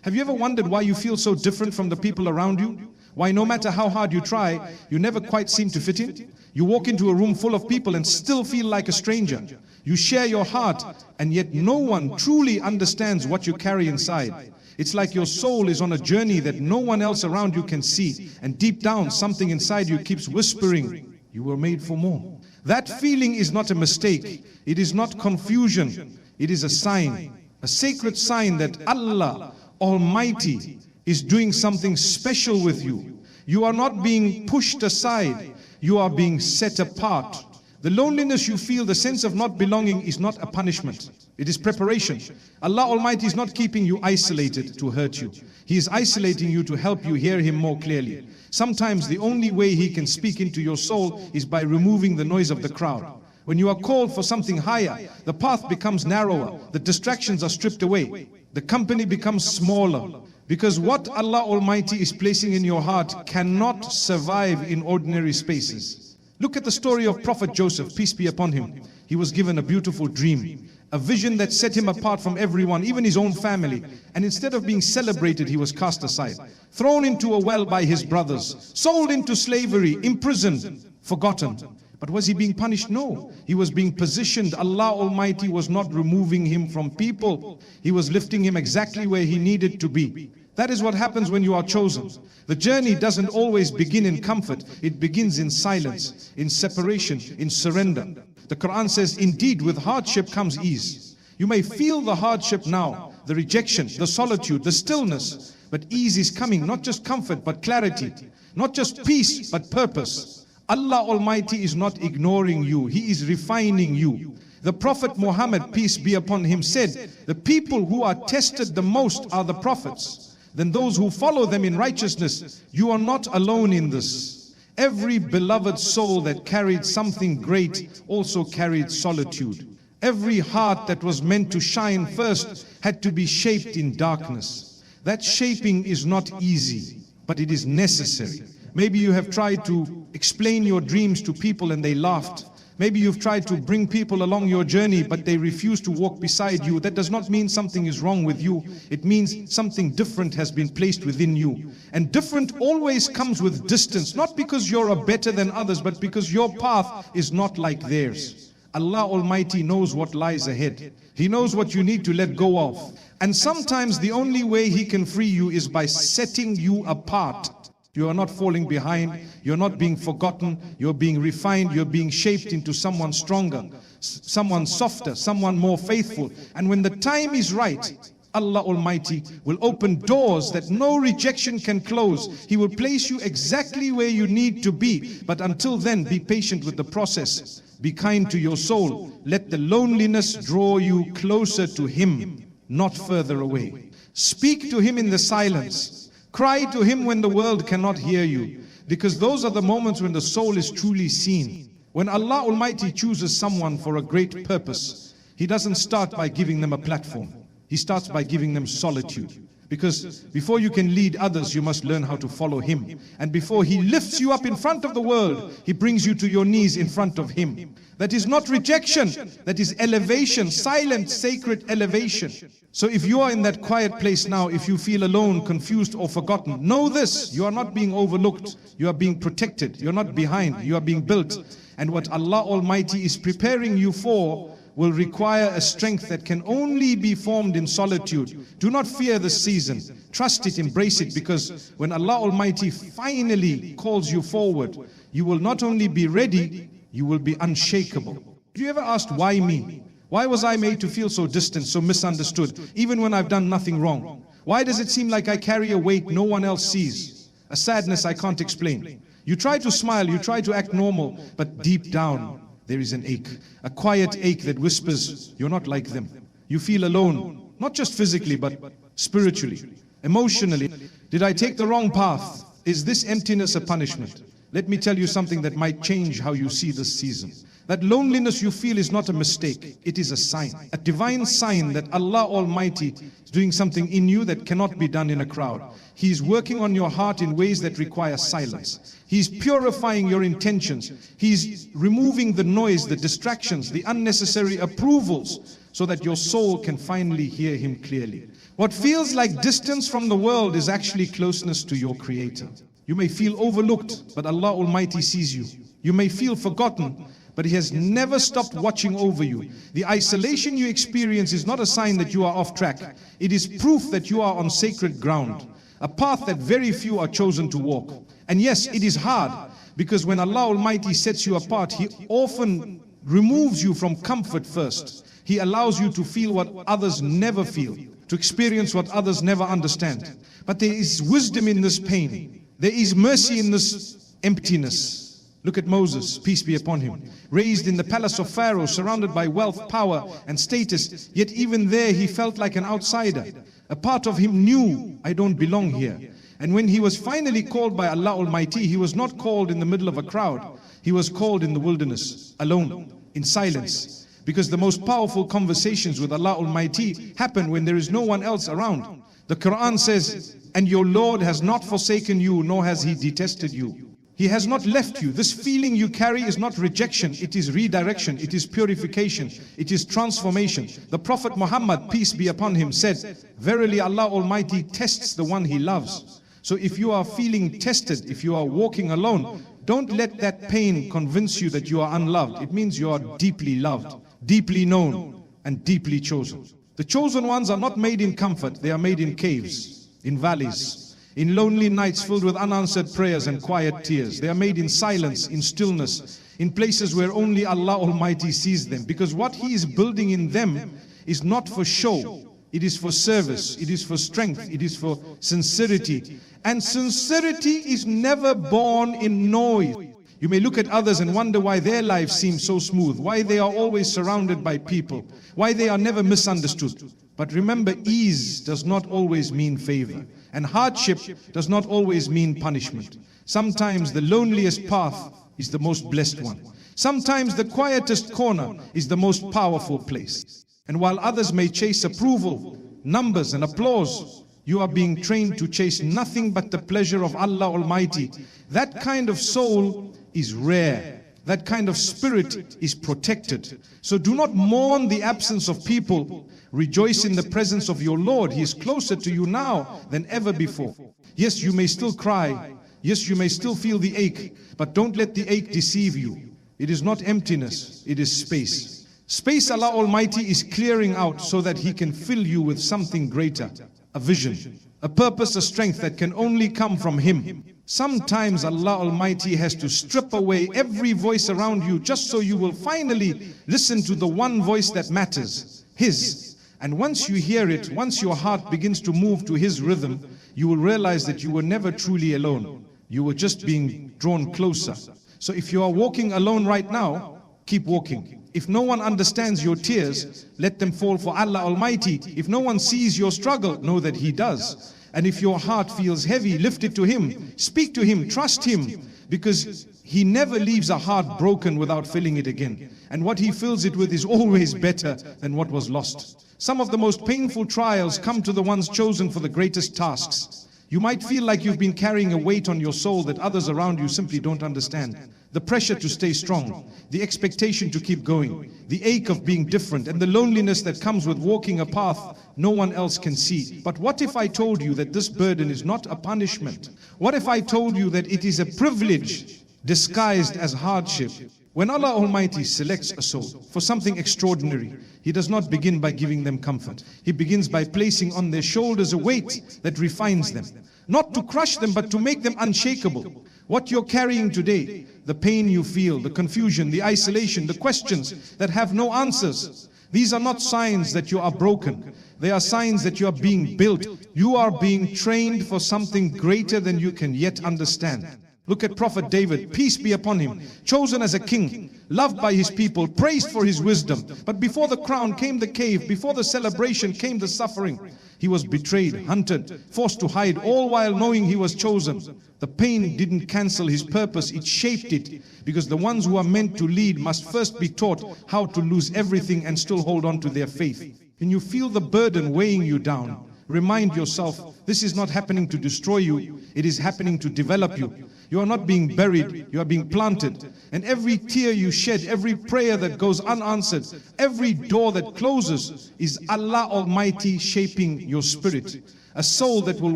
Have you ever wondered why you feel so different from the people around you? Why no matter how hard you try, you never quite seem to fit in? You walk into a room full of people and still feel like a stranger. You share your heart, and yet no one truly understands what you carry inside. It's like your soul is on a journey that no one else around you can see, and deep down something inside you keeps whispering, you were made for more. That feeling is not a mistake. It is not confusion. It is a sign, a sacred sign that Allah Almighty is doing something special with you. You are not being pushed aside. You are being set apart. The loneliness you feel, the sense of not belonging, is not a punishment. It is preparation. Allah Almighty is not keeping you isolated to hurt you. He is isolating you to help you hear Him more clearly. Sometimes the only way He can speak into your soul is by removing the noise of the crowd. When you are called for something higher, the path becomes narrower, the distractions are stripped away, the company becomes smaller. Because what Allah Almighty is placing in your heart cannot survive in ordinary spaces. Look at the story of Prophet Joseph, peace be upon him. He was given a beautiful dream, a vision that set him apart from everyone, even his own family. And instead of being celebrated, he was cast aside, thrown into a well by his brothers, sold into slavery, imprisoned, forgotten. But was he being punished? No. He was being positioned. Allah Almighty was not removing him from people. He was lifting him exactly where he needed to be. That is what happens when you are chosen. The journey doesn't always begin in comfort. It begins in silence, in separation, in surrender. The Qur'an says, indeed, with hardship comes ease. You may feel the hardship now, the rejection, the solitude, the stillness. But ease is coming, not just comfort, but clarity. Not just peace, but purpose. Allah Almighty is not ignoring you. He is refining you. The Prophet Muhammad, peace be upon him, said, the people who are tested the most are the prophets. Then those who follow them in righteousness. You are not alone in this. Every beloved soul that carried something great also carried solitude. Every heart that was meant to shine first had to be shaped in darkness. That shaping is not easy, but it is necessary. Maybe you have tried to explain your dreams to people and they laughed. Maybe you've tried to bring people along your journey, but they refuse to walk beside you. That does not mean something is wrong with you. It means something different has been placed within you. And different always comes with distance, not because you're better than others, but because your path is not like theirs. Allah Almighty knows what lies ahead. He knows what you need to let go of. And sometimes the only way He can free you is by setting you apart. You are not falling behind, you're not being forgotten, you're being refined, you're being shaped into someone stronger, someone softer, someone more faithful. And when the time is right, Allah Almighty will open doors that no rejection can close. He will place you exactly where you need to be. But until then, be patient with the process. Be kind to your soul. Let the loneliness draw you closer to Him, not further away. Speak to Him in the silence. Cry to Him when the world cannot hear you, because those are the moments when the soul is truly seen. When Allah Almighty chooses someone for a great purpose, He doesn't start by giving them a platform. He starts by giving them solitude. Because before you can lead others, you must learn how to follow Him. And before He lifts you up in front of the world, He brings you to your knees in front of Him. That is not rejection, that is elevation, silent, sacred elevation. So if you are in that quiet place now, if you feel alone, confused or forgotten, know this, you are not being overlooked, you are being protected, you are not behind, you are being built. And what Allah Almighty is preparing you for will require a strength that can only be formed in solitude. Do not fear this season. Trust it, embrace it, because when Allah Almighty finally calls you forward, you will not only be ready, you will be unshakable. Have you ever asked, why me? Why was I made to feel so distant, so misunderstood, even when I've done nothing wrong? Why does it seem like I carry a weight no one else sees? A sadness I can't explain. You try to smile, you try to act normal, but deep down, there is an ache, a quiet ache that whispers, you're not like them. You feel alone, not just physically, but spiritually, emotionally. Did I take the wrong path? Is this emptiness a punishment? Let me tell you something that might change how you see this season. That loneliness you feel is not a mistake, it is a sign, a divine sign that Allah Almighty is doing something in you that cannot be done in a crowd. He is working on your heart in ways that require silence. He is purifying your intentions. He is removing the noise, the distractions, the unnecessary approvals, so that your soul can finally hear Him clearly. What feels like distance from the world is actually closeness to your Creator. You may feel overlooked, but Allah Almighty sees you. You may feel forgotten, but He has never stopped watching over you. The isolation you experience is not a sign that you are off track. It is proof that you are on sacred ground, a path that very few are chosen to walk. And yes, it is hard, because when Allah Almighty sets you apart, He often removes you from comfort first. He allows you to feel what others never feel, to experience what others never understand. But there is wisdom in this pain. There is mercy in this emptiness. Look at Moses, peace be upon him, raised in the palace of Pharaoh, surrounded by wealth, power and status, yet even there he felt like an outsider. A part of him knew, I don't belong here. And when he was finally called by Allah Almighty, he was not called in the middle of a crowd. He was called in the wilderness, alone, in silence. Because the most powerful conversations with Allah Almighty happen when there is no one else around. The Qur'an says, and your Lord has not forsaken you, nor has He detested you. He has not left you. This feeling you carry is not rejection, it is redirection, it is purification, it is transformation. The Prophet Muhammad, peace be upon him, said, verily Allah Almighty tests the one He loves. So if you are feeling tested, if you are walking alone, don't let that pain convince you that you are unloved. It means you are deeply loved, deeply known, and deeply chosen. The chosen ones are not made in comfort, they are made in caves, in valleys, in lonely nights filled with unanswered prayers and quiet tears. They are made in silence, in stillness, in places where only Allah Almighty sees them. Because what He is building in them is not for show, it is for service, it is for strength, it is for sincerity. And sincerity is never born in noise. You may look at others and wonder why their lives seem so smooth, why they are always surrounded by people, why they are never misunderstood. But remember, ease does not always mean favor, and hardship does not always mean punishment. Sometimes the loneliest path is the most blessed one. Sometimes the quietest corner is the most powerful place. And while others may chase approval, numbers and applause, you are being trained to chase nothing but the pleasure of Allah Almighty. That kind of soul is rare. That kind of spirit is protected. So do not mourn the absence of people. Rejoice in the presence of your Lord. He is closer to you now than ever before. Yes, you may still cry. Yes, you may still feel the ache. But don't let the ache deceive you. It is not emptiness, it is space. Space Allah Almighty is clearing out so that He can fill you with something greater. A vision, a purpose, a strength that can only come from Him. Sometimes Allah Almighty has to strip away every voice around you just so you will finally listen to the one voice that matters, His. And once you hear it, once your heart begins to move to His rhythm, you will realize that you were never truly alone. You were just being drawn closer. So if you are walking alone right now, keep walking. If no one understands your tears, let them fall for Allah Almighty. If no one sees your struggle, know that He does. And if your heart feels heavy, lift it to Him. Speak to Him, trust Him, because He never leaves a heart broken without filling it again. And what He fills it with is always better than what was lost. Some of the most painful trials come to the ones chosen for the greatest tasks. You might feel like you've been carrying a weight on your soul that others around you simply don't understand. The pressure to stay strong, the expectation to keep going, the ache of being different, and the loneliness that comes with walking a path no one else can see. But what if I told you that this burden is not a punishment? What if I told you that it is a privilege disguised as hardship? When Allah Almighty selects a soul for something extraordinary, He does not begin by giving them comfort. He begins by placing on their shoulders a weight that refines them. Not to crush them, but to make them unshakable. What you're carrying today, the pain you feel, the confusion, the isolation, the questions that have no answers, these are not signs that you are broken. They are signs that you are being built. You are being trained for something greater than you can yet understand. Look at Prophet David, peace be upon him, chosen as a king, loved by his people, praised for his wisdom. But before the crown came the cave, before the celebration came the suffering. He was betrayed, hunted, forced to hide, all while knowing he was chosen. The pain didn't cancel his purpose, it shaped it. Because the ones who are meant to lead must first be taught how to lose everything and still hold on to their faith. When you feel the burden weighing you down, remind yourself, this is not happening to destroy you, it is happening to develop you. You are not being buried, you are being planted. And every tear you shed, every prayer that goes unanswered, every door that closes is Allah Almighty shaping your spirit. A soul that will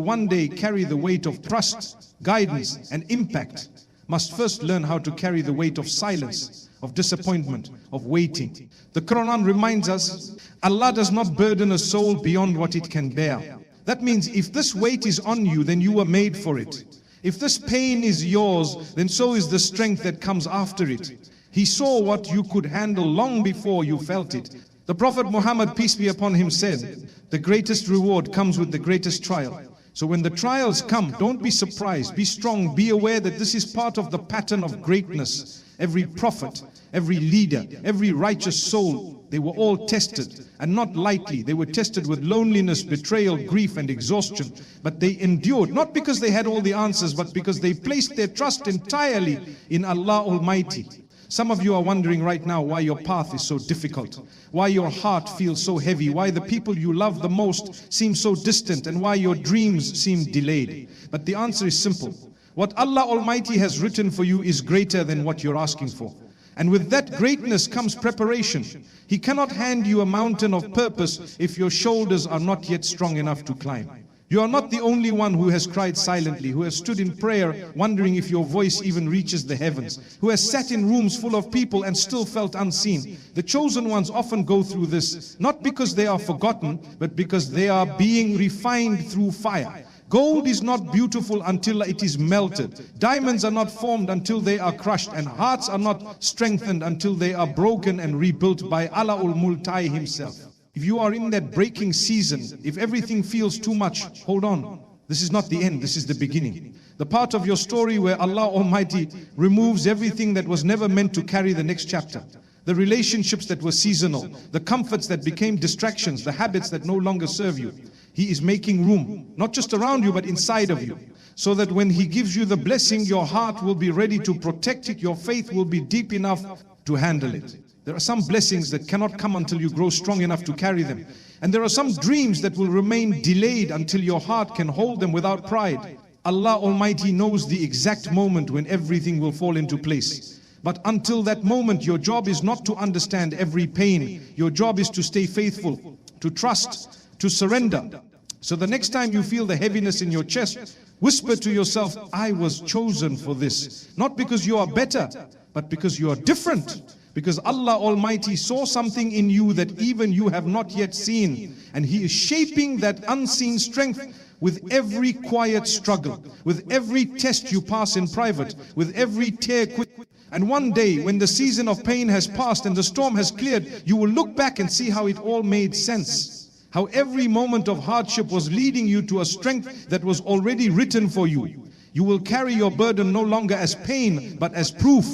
one day carry the weight of trust, guidance and impact must first learn how to carry the weight of silence, of disappointment, of waiting. The Quran reminds us, Allah does not burden a soul beyond what it can bear. That means if this weight is on you, then you were made for it. If this pain is yours, then so is the strength that comes after it. He saw what you could handle long before you felt it. The Prophet Muhammad, peace be upon him, said, the greatest reward comes with the greatest trial. So when the trials come, don't be surprised, be strong, be aware that this is part of the pattern of greatness. Every prophet, every leader, every righteous soul, they were all tested, and not lightly. They were tested with loneliness, betrayal, grief and exhaustion. But they endured, not because they had all the answers, but because they placed their trust entirely in Allah Almighty. Some of you are wondering right now why your path is so difficult, why your heart feels so heavy, why the people you love the most seem so distant, and why your dreams seem delayed. But the answer is simple. What Allah Almighty has written for you is greater than what you're asking for. And with that greatness comes preparation. He cannot hand you a mountain of purpose if your shoulders are not yet strong enough to climb. You are not the only one who has cried silently, who has stood in prayer wondering if your voice even reaches the heavens, who has sat in rooms full of people and still felt unseen. The chosen ones often go through this, not because they are forgotten, but because they are being refined through fire. Gold is not beautiful until it is melted. Diamonds are not formed until they are crushed. And hearts are not strengthened until they are broken and rebuilt by Allah Al-Multai himself. If you are in that breaking season, if everything feels too much, hold on. This is not the end, this is the beginning. The part of your story where Allah Almighty removes everything that was never meant to carry the next chapter. The relationships that were seasonal, the comforts that became distractions, the habits that no longer serve you. He is making room, not just around you, but inside of you. So that when He gives you the blessing, your heart will be ready to protect it, your faith will be deep enough to handle it. There are some blessings that cannot come until you grow strong enough to carry them. And there are some dreams that will remain delayed until your heart can hold them without pride. Allah Almighty knows the exact moment when everything will fall into place. But until that moment, your job is not to understand every pain. Your job is to stay faithful, to trust, to surrender. So the next time you feel the heaviness in your chest, whisper to yourself, I was chosen for this. Not because you are better, but because you are different. Because Allah Almighty saw something in you that even you have not yet seen. And He is shaping that unseen strength with every quiet struggle, with every test you pass in private, with every tear quick. And one day, when the season of pain has passed and the storm has cleared, you will look back and see how it all made sense. How every moment of hardship was leading you to a strength that was already written for you. You will carry your burden no longer as pain, but as proof.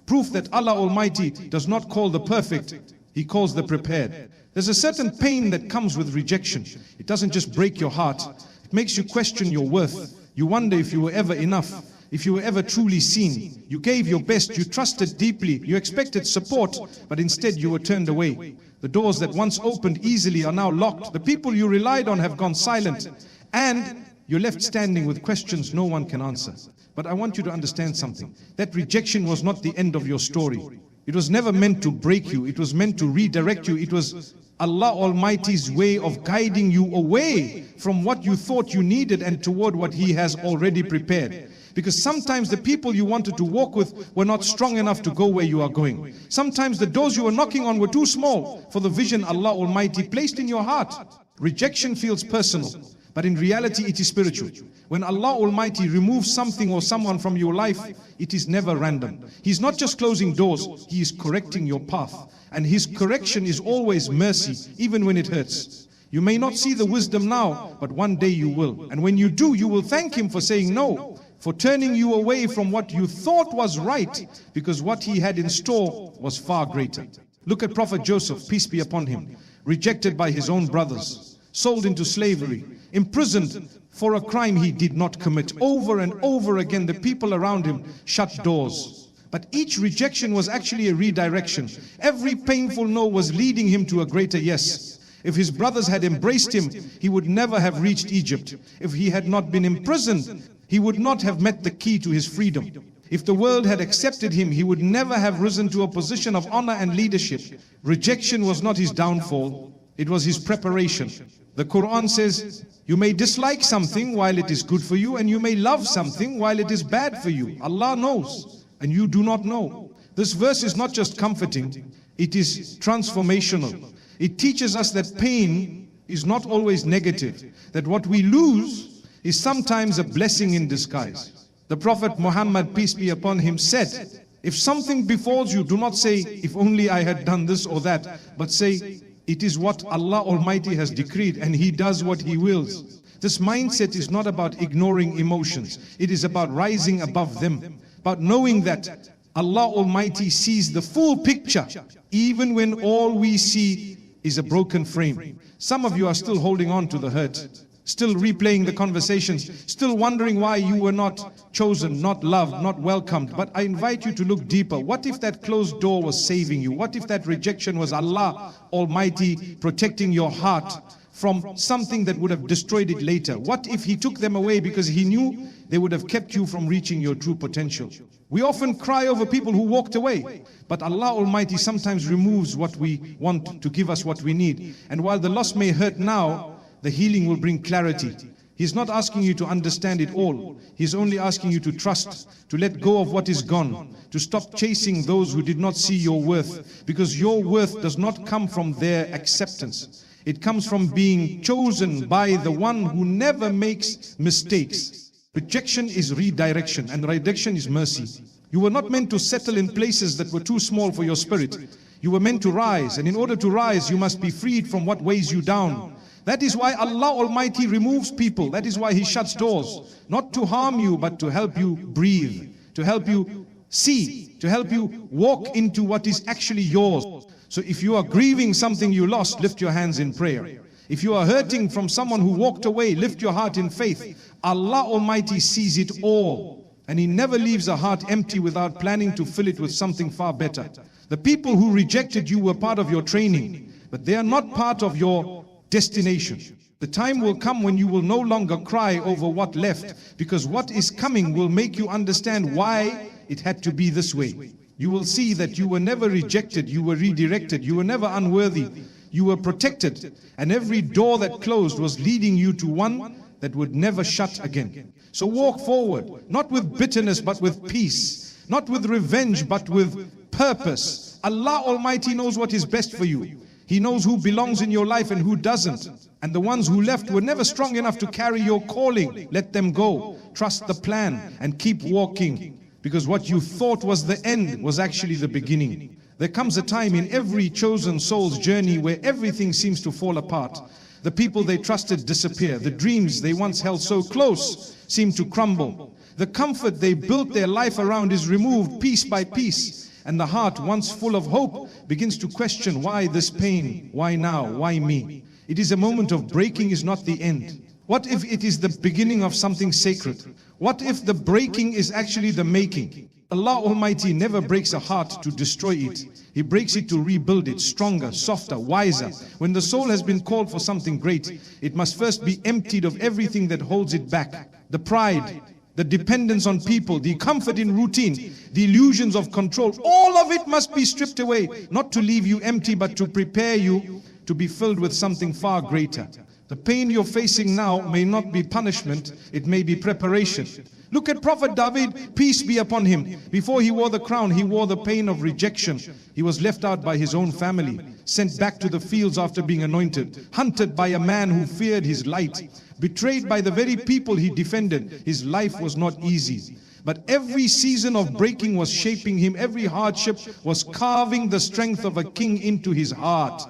Proof that Allah Almighty does not call the perfect, He calls the prepared. There's a certain pain that comes with rejection. It doesn't just break your heart. It makes you question your worth. You wonder if you were ever enough, if you were ever truly seen. You gave your best, you trusted deeply, you expected support, but instead you were turned away. The doors that once opened easily are now locked. The people you relied on have gone silent. And you're left standing with questions no one can answer. But I want you to understand something. That rejection was not the end of your story. It was never meant to break you. It was meant to redirect you. It was Allah Almighty's way of guiding you away from what you thought you needed and toward what He has already prepared. Because sometimes the people you wanted to walk with were not strong enough to go where you are going. Sometimes the doors you were knocking on were too small for the vision Allah Almighty placed in your heart. Rejection feels personal, but in reality it is spiritual. When Allah Almighty removes something or someone from your life, it is never random. He's not just closing doors, He is correcting your path. And His correction is always mercy, even when it hurts. You may not see the wisdom now, but one day you will. And when you do, you will thank Him for saying no, for turning you away from what you thought was right, because what He had in store was far greater. Look at Prophet Joseph, peace be upon him, rejected by his own brothers, sold into slavery, imprisoned for a crime he did not commit. Over and over again, the people around him shut doors. But each rejection was actually a redirection. Every painful no was leading him to a greater yes. If his brothers had embraced him, he would never have reached Egypt. If he had not been imprisoned, he would not have met the key to his freedom. If the world had accepted him, he would never have risen to a position of honor and leadership. Rejection was not his downfall, it was his preparation. The Qur'an says, you may dislike something while it is good for you, and you may love something while it is bad for you. Allah knows, and you do not know. This verse is not just comforting, it is transformational. It teaches us that pain is not always negative, that what we lose is sometimes a blessing in disguise. The Prophet Muhammad, peace be upon him, said, if something befalls you, do not say, if only I had done this or that, but say, it is what Allah Almighty has decreed, and He does what He wills. This mindset is not about ignoring emotions. It is about rising above them, about knowing that Allah Almighty sees the full picture, even when all we see is a broken frame. Some of you are still holding on to the hurt, still replaying the conversations, still wondering why you were not chosen, not loved, not welcomed. But I invite you to look deeper. What if that closed door was saving you? What if that rejection was Allah Almighty protecting your heart from something that would have destroyed it later? What if He took them away because He knew they would have kept you from reaching your true potential? We often cry over people who walked away, but Allah Almighty sometimes removes what we want to give us what we need. And while the loss may hurt now, the healing will bring clarity. He's not asking you to understand it all. He's only asking you to trust, to let go of what is gone, to stop chasing those who did not see your worth, because your worth does not come from their acceptance. It comes from being chosen by the one who never makes mistakes. Rejection is redirection, and redirection is mercy. You were not meant to settle in places that were too small for your spirit. You were meant to rise, and in order to rise, you must be freed from what weighs you down. That is why Allah Almighty removes people. That is why He shuts doors. Not to harm you, but to help you breathe, to help you see, to help you walk into what is actually yours. So if you are grieving something you lost, lift your hands in prayer. If you are hurting from someone who walked away, lift your heart in faith. Allah Almighty sees it all, and He never leaves a heart empty without planning to fill it with something far better. The people who rejected you were part of your training, but they are not part of your destination. The time will come when you will no longer cry over what left, because what is coming will make you understand why it had to be this way. You will see that you were never rejected, you were redirected, you were never unworthy, you were protected, and every door that closed was leading you to one that would never shut again. So walk forward, not with bitterness but with peace, not with revenge but with purpose. Allah Almighty knows what is best for you. He knows who belongs in your life and who doesn't. And the ones who left were never strong enough to carry your calling. Let them go. Trust the plan and keep walking. Because what you thought was the end was actually the beginning. There comes a time in every chosen soul's journey where everything seems to fall apart. The people they trusted disappear. The dreams they once held so close seem to crumble. The comfort they built their life around is removed piece by piece. And the heart, once full of hope, begins to question, why this pain? Why now? Why me? It is a moment of breaking is not the end. What if it is the beginning of something sacred? What if the breaking is actually the making? Allah Almighty never breaks a heart to destroy it. He breaks it to rebuild it, stronger, softer, wiser. When the soul has been called for something great, it must first be emptied of everything that holds it back. The pride, the dependence on people, the comfort in routine, the illusions of control, all of it must be stripped away, not to leave you empty, but to prepare you to be filled with something far greater. The pain you're facing now may not be punishment, it may be preparation. Look at Prophet David, peace be upon him. Before he wore the crown, he wore the pain of rejection. He was left out by his own family, sent back to the fields after being anointed, hunted by a man who feared his light, betrayed by the very people he defended. His life was not easy. But every season of breaking was shaping him. Every hardship was carving the strength of a king into his heart.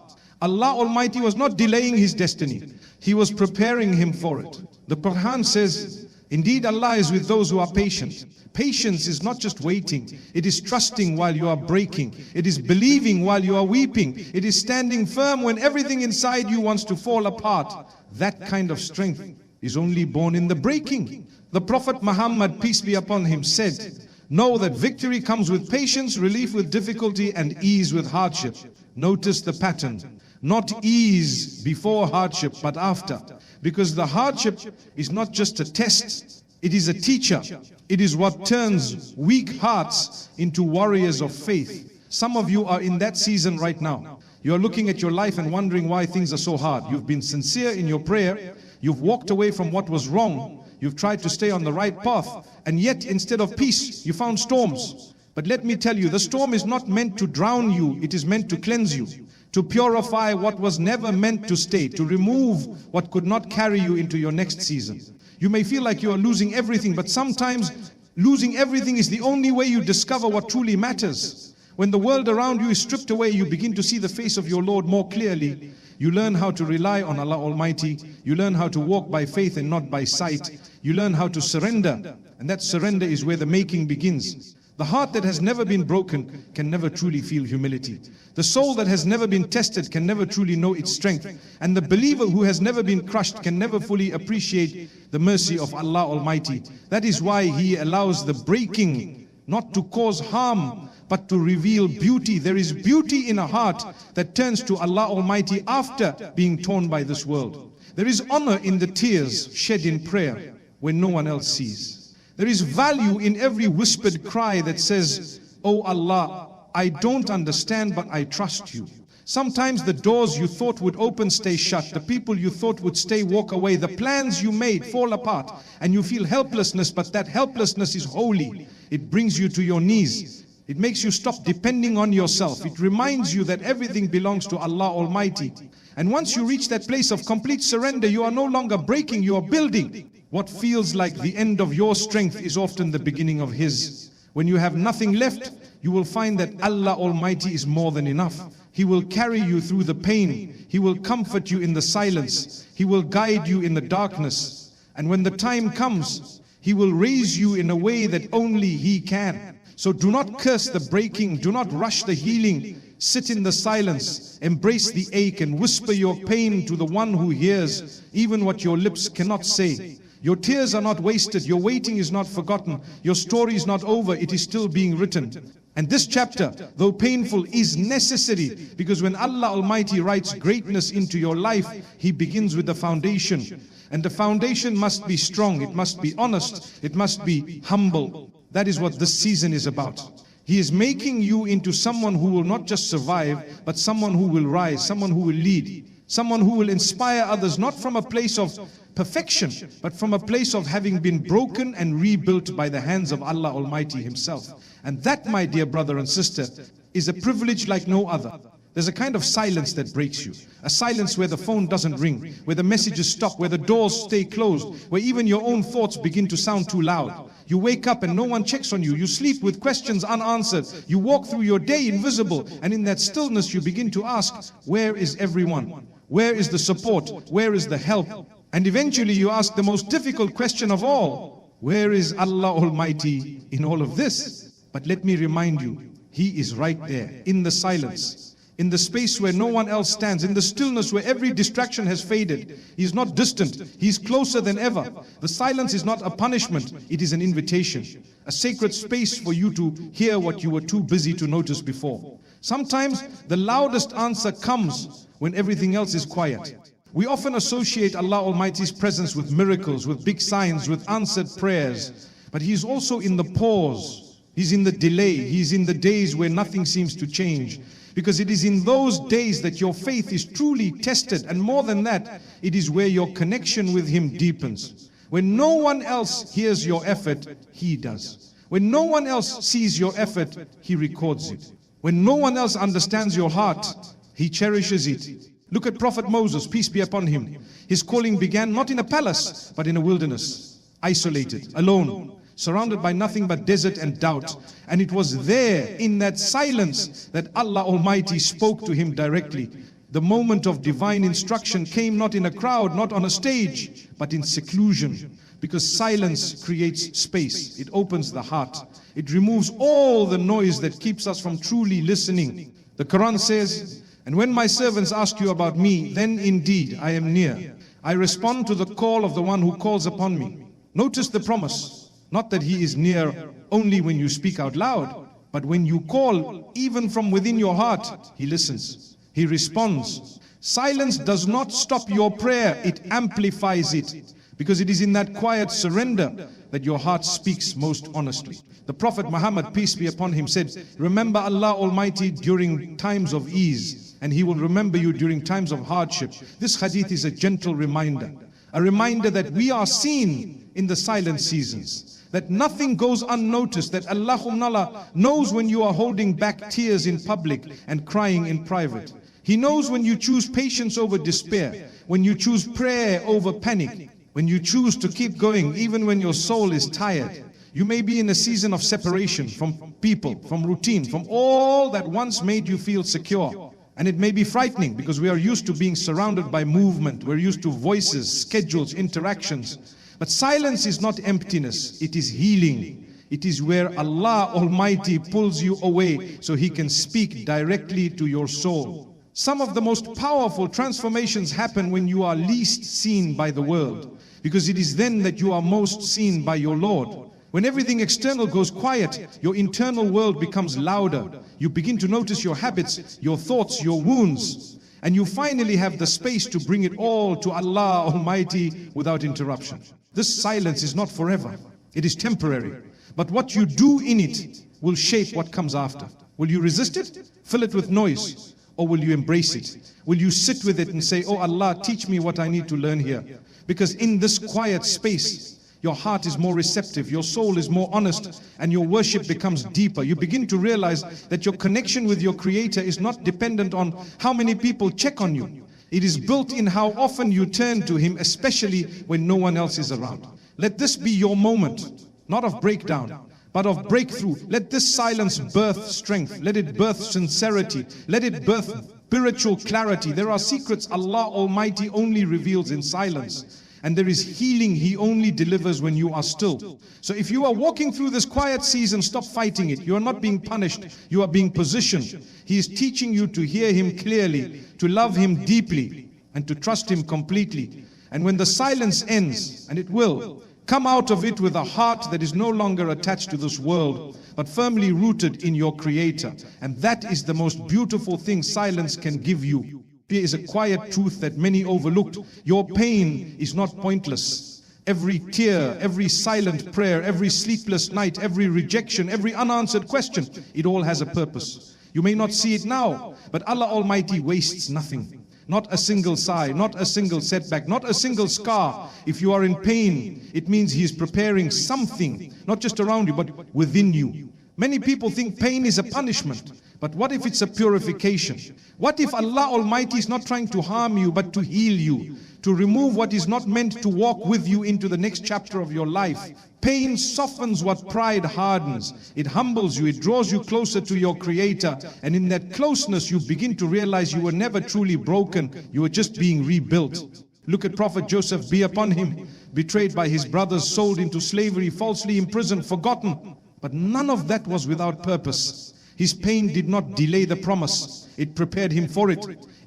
Allah Almighty was not delaying his destiny. He was preparing him for it. The Qur'an says, indeed Allah is with those who are patient. Patience is not just waiting. It is trusting while you are breaking. It is believing while you are weeping. It is standing firm when everything inside you wants to fall apart. That kind of strength is only born in the breaking. The Prophet Muhammad, peace be upon him, said, know that victory comes with patience, relief with difficulty, and ease with hardship. Notice the pattern. Not ease before hardship, but after. Because the hardship is not just a test, It is a teacher. It is what turns weak hearts into warriors of faith. Some of you are in that season right now. You are looking at your life and wondering why things are so hard. You've been sincere in your prayer. You've walked away from what was wrong. You've tried to stay on the right path. And yet, instead of peace, you found storms. But let me tell you, the storm is not meant to drown you. It is meant to cleanse you, to purify what was never meant to stay, to remove what could not carry you into your next season. You may feel like you are losing everything, but sometimes losing everything is the only way you discover what truly matters. When the world around you is stripped away, you begin to see the face of your Lord more clearly. You learn how to rely on Allah Almighty. You learn how to walk by faith and not by sight. You learn how to surrender, and that surrender is where the making begins. The heart that has never been broken can never truly feel humility. The soul that has never been tested can never truly know its strength. And the believer who has never been crushed can never fully appreciate the mercy of Allah Almighty. That is why He allows the breaking not to cause harm, but to reveal beauty. There is beauty in a heart that turns to Allah Almighty after being torn by this world. There is honor in the tears shed in prayer when no one else sees. There is value in every whispered cry that says, "Oh Allah, I don't understand, but I trust you." Sometimes the doors you thought would open stay shut. The people you thought would stay walk away. The plans you made fall apart, and you feel helplessness, but that helplessness is holy. It brings you to your knees. It makes you stop depending on yourself. It reminds you that everything belongs to Allah Almighty. And once you reach that place of complete surrender, you are no longer breaking, you are building. What feels like the end of your strength is often the beginning of His. When you have nothing left, you will find that Allah Almighty is more than enough. He will carry you through the pain. He will comfort you in the silence. He will guide you in the darkness. And when the time comes, He will raise you in a way that only He can. So do not curse the breaking, do not rush the healing. Sit in the silence, embrace the ache, and whisper your pain to the one who hears, even what your lips cannot say. Your tears are not wasted, your waiting is not forgotten, your story is not over, it is still being written. And this chapter, though painful, is necessary, because when Allah Almighty writes greatness into your life, He begins with the foundation. And the foundation must be strong, it must be honest, it must be humble. That is what this season is about. He is making you into someone who will not just survive, but someone who will rise, someone who will lead, someone who will inspire others, not from a place of perfection, but from a place of having been broken and rebuilt by the hands of Allah Almighty Himself. And that, my dear brother and sister, is a privilege like no other. There's a kind of silence that breaks you. A silence where the phone doesn't ring, where the messages stop, where the doors stay closed, where even your own thoughts begin to sound too loud. You wake up and no one checks on you. You sleep with questions unanswered. You walk through your day invisible. And in that stillness you begin to ask, where is everyone? Where is the support? Where is the help? And eventually you ask the most difficult question of all, where is Allah Almighty in all of this? But let me remind you, He is right there in the silence. In the space where no one else stands, in the stillness where every distraction has faded. He's not distant, He's closer than ever. The silence is not a punishment, it is an invitation. A sacred space for you to hear what you were too busy to notice before. Sometimes the loudest answer comes when everything else is quiet. We often associate Allah Almighty's presence with miracles, with big signs, with answered prayers. But He is also in the pause. He's in the delay. He's in the days where nothing seems to change. Because it is in those days that your faith is truly tested. And more than that, it is where your connection with Him deepens. When no one else hears your effort, He does. When no one else sees your effort, He records it. When no one else understands your heart, He cherishes it. Look at Prophet Moses, peace be upon him. His calling began not in a palace, but in a wilderness. Isolated, alone, surrounded by nothing but desert and doubt. And it was there, in that silence, that Allah Almighty spoke to him directly. The moment of divine instruction came not in a crowd, not on a stage, but in seclusion. Because silence creates space. It opens the heart. It removes all the noise that keeps us from truly listening. The Quran says, "And when my servants ask you about me, then indeed I am near. I respond to the call of the one who calls upon me." Notice the promise. Not that He is near only when you speak out loud, but when you call, even from within your heart, He listens. He responds. Silence does not stop your prayer, it amplifies it. Because it is in that quiet surrender that your heart speaks most honestly. The Prophet Muhammad, peace be upon him, said, remember Allah Almighty during times of ease, and He will remember you during times of hardship. This hadith is a gentle reminder. A reminder that we are seen in the silent seasons. That nothing goes unnoticed. That Allah knows when you are holding back tears in public and crying in private. He knows when you choose patience over despair. When you choose prayer over panic. When you choose to keep going even when your soul is tired. You may be in a season of separation from people, from routine, from all that once made you feel secure. And it may be frightening because we are used to being surrounded by movement. We're used to voices, schedules, interactions. But silence is not emptiness, it is healing. It is where Allah Almighty pulls you away so He can speak directly to your soul. Some of the most powerful transformations happen when you are least seen by the world, because it is then that you are most seen by your Lord. When everything external goes quiet, your internal world becomes louder. You begin to notice your habits, your thoughts, your wounds, and you finally have the space to bring it all to Allah Almighty without interruption. This silence is not forever, it is temporary. But what you do in it will shape what comes after. Will you resist it? Fill it with noise? Or will you embrace it? Will you sit with it and say, oh Allah, teach me what I need to learn here? Because in this quiet space, your heart is more receptive, your soul is more honest, and your worship becomes deeper. You begin to realize that your connection with your Creator is not dependent on how many people check on you. It is built in how often you turn to Him, especially when no one else is around. Let this be your moment, not of breakdown, but of breakthrough. Let this silence birth strength. Let it birth sincerity. Let it birth spiritual clarity. There are secrets Allah Almighty only reveals in silence. And there is healing He only delivers when you are still. So if you are walking through this quiet season, stop fighting it. You are not being punished, you are being positioned. He is teaching you to hear Him clearly, to love Him deeply, and to trust Him completely. And when the silence ends, and it will, come out of it with a heart that is no longer attached to this world, but firmly rooted in your Creator. And that is the most beautiful thing silence can give you. There is a quiet truth that many overlooked. Your pain is not pointless. Every tear, every silent prayer, every sleepless night, every rejection, every unanswered question, it all has a purpose. You may not see it now, but Allah Almighty wastes nothing. Not a single sigh, not a single setback, not a single scar. If you are in pain, it means He is preparing something, not just around you, but within you. Many people think pain is a punishment. But what if it's a purification? What if Allah Almighty is not trying to harm you, but to heal you, to remove what is not meant to walk with you into the next chapter of your life? Pain softens what pride hardens. It humbles you, it draws you closer to your Creator. And in that closeness, you begin to realize you were never truly broken. You were just being rebuilt. Look at Prophet Joseph, be upon him, betrayed by his brothers, sold into slavery, falsely imprisoned, forgotten. But none of that was without purpose. His pain did not delay the promise. It prepared him for it.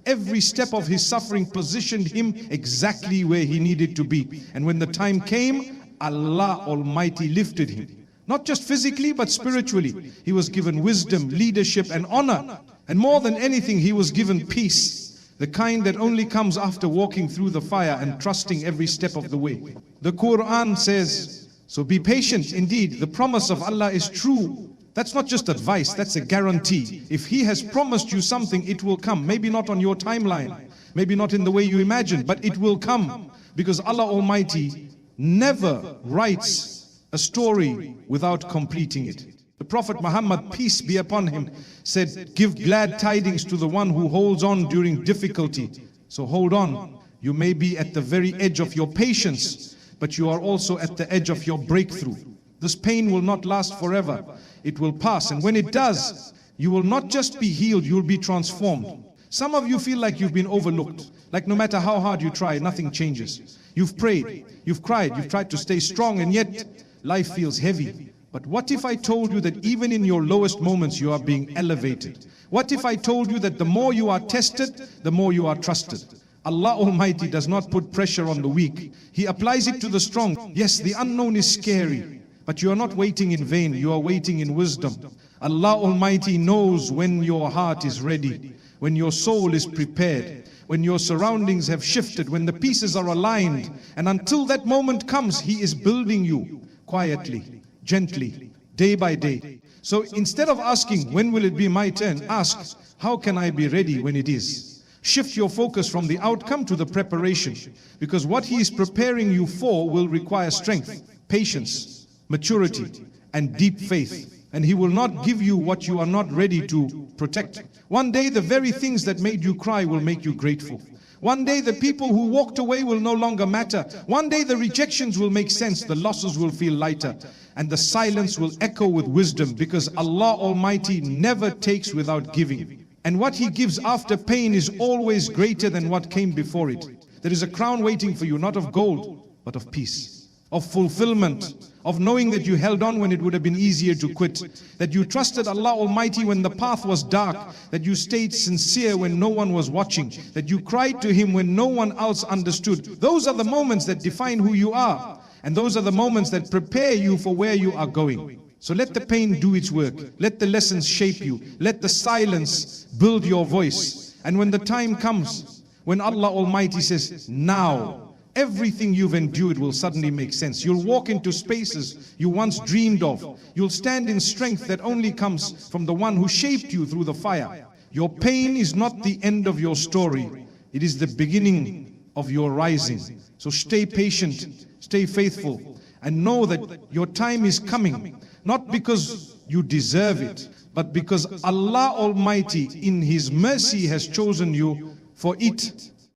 Every step of his suffering positioned him exactly where he needed to be. And when the time came, Allah Almighty lifted him. Not just physically, but spiritually. He was given wisdom, leadership, and honor. And more than anything, he was given peace. The kind that only comes after walking through the fire and trusting every step of the way. The Qur'an says, so be patient. Indeed, the promise of Allah is true. That's not just advice, that's a guarantee. If He has promised you something, it will come. Maybe not on your timeline, maybe not in the way you imagine, but it will come. Because Allah Almighty never writes a story without completing it. The Prophet Muhammad, peace be upon him, said, give glad tidings to the one who holds on during difficulty. So hold on. You may be at the very edge of your patience, but you are also at the edge of your breakthrough. This pain will not last forever. It will pass, and when it does, you will not just be healed, you will be transformed. Some of you feel like you've been overlooked, like no matter how hard you try, nothing changes. You've prayed, you've cried, you've tried to stay strong, and yet life feels heavy. But what if I told you that even in your lowest moments you are being elevated? What if I told you that the more you are tested, the more you are trusted? Allah Almighty does not put pressure on the weak. He applies it to the strong. Yes, the unknown is scary. But you are not waiting in vain, you are waiting in wisdom. Allah Almighty knows when your heart is ready, when your soul is prepared, when your surroundings have shifted, when the pieces are aligned, and until that moment comes, He is building you quietly, gently, day by day. So instead of asking, when will it be my turn? Ask, how can I be ready when it is? Shift your focus from the outcome to the preparation, because what He is preparing you for will require strength, patience, maturity, and deep faith. And He will not give you what you are not ready to protect. One day the very things that made you cry will make you grateful. One day the people who walked away will no longer matter. One day the rejections will make sense, the losses will feel lighter, and the silence will echo with wisdom, because Allah Almighty never takes without giving. And what He gives after pain is always greater than what came before it. There is a crown waiting for you, not of gold, but of peace, of fulfillment, of knowing that you held on when it would have been easier to quit, that you trusted Allah Almighty when the path was dark, that you stayed sincere when no one was watching, that you cried to Him when no one else understood. Those are the moments that define who you are, and those are the moments that prepare you for where you are going. So let the pain do its work, let the lessons shape you, let the silence build your voice. And when the time comes, when Allah Almighty says, now, everything you've endured will suddenly make sense. You'll walk into spaces you once dreamed of. You'll stand in strength that only comes from the one who shaped you through the fire. Your pain is not the end of your story. It is the beginning of your rising. So stay patient, stay faithful, and know that your time is coming, not because you deserve it, but because Allah Almighty in His mercy has chosen you for it